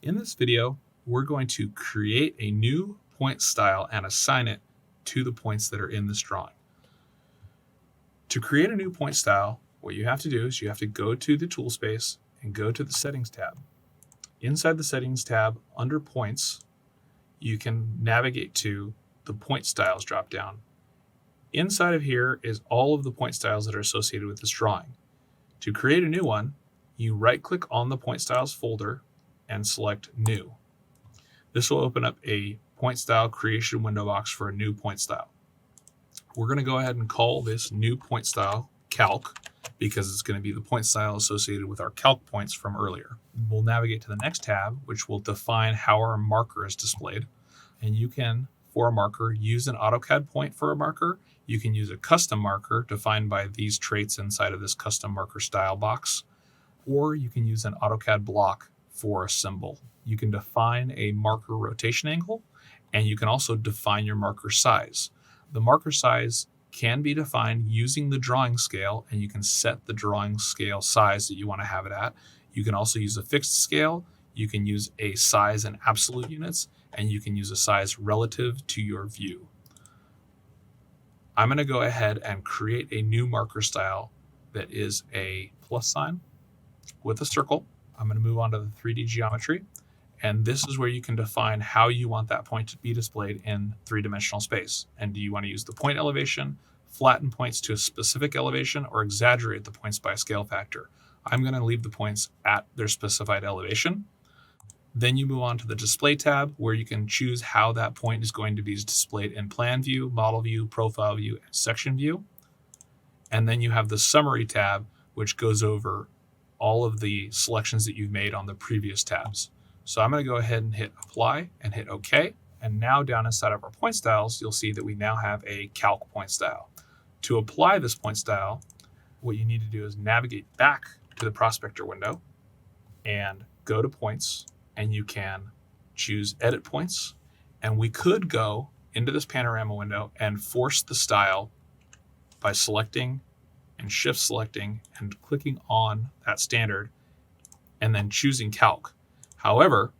In this video, we're going to create a new point style and assign it to the points that are in this drawing. To create a new point style, what you have to do is you have to go to the Toolspace and go to the Settings tab. Inside the Settings tab, under Points, you can navigate to the Point Styles dropdown. Inside of here is all of the point styles that are associated with this drawing. To create a new one, you right-click on the Point Styles folder and select New. This will open up a point style creation window box for a new point style. We're going to go ahead and call this new point style Calc because it's going to be the point style associated with our calc points from earlier. We'll navigate to the next tab, which will define how our marker is displayed. And you can, for a marker, use an AutoCAD point for a marker. You can use a custom marker defined by these traits inside of this custom marker style box, or you can use an AutoCAD block for a symbol. You can define a marker rotation angle, and you can also define your marker size. The marker size can be defined using the drawing scale, and you can set the drawing scale size that you want to have it at. You can also use a fixed scale. You can use a size in absolute units, and you can use a size relative to your view. I'm going to go ahead and create a new marker style that is a plus sign with a circle. I'm going to move on to the 3D geometry, and this is where you can define how you want that point to be displayed in three-dimensional space. And do you want to use the point elevation, flatten points to a specific elevation, or exaggerate the points by a scale factor? I'm going to leave the points at their specified elevation. Then you move on to the Display tab, where you can choose how that point is going to be displayed in Plan View, Model View, Profile View, and Section View. And then you have the Summary tab, which goes over all of the selections that you've made on the previous tabs. So I'm going to go ahead and hit Apply and hit OK. And now down inside of our point styles, you'll see that we now have a Calc Point Style. To apply this point style, what you need to do is navigate back to the Prospector window and go to Points, and you can choose Edit Points. And we could go into this Panorama window and force the style by selecting and shift selecting and clicking on that standard and then choosing Calc. However,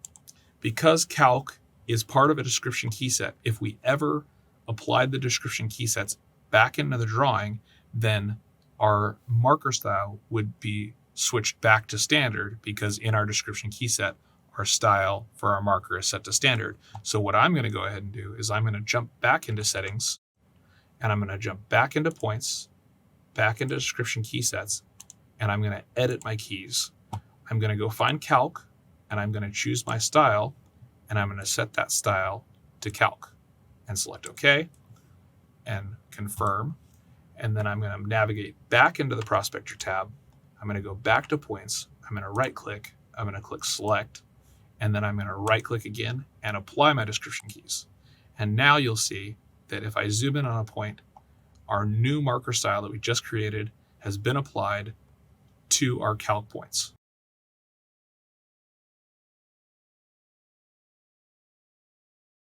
because Calc is part of a description key set, if we ever applied the description key sets back into the drawing, then our marker style would be switched back to standard, because in our description key set, our style for our marker is set to standard. So what I'm going to go ahead and do is I'm going to jump back into Settings, and I'm going to jump back into Points, back into description key sets, and I'm going to edit my keys. I'm going to go find Calc, and I'm going to choose my style, and I'm going to set that style to Calc and select OK and confirm. And then I'm going to navigate back into the Prospector tab. I'm going to go back to Points. I'm going to right click. I'm going to click Select, and then I'm going to right click again and apply my description keys. And now you'll see that if I zoom in on a point, our new marker style that we just created has been applied to our calc points.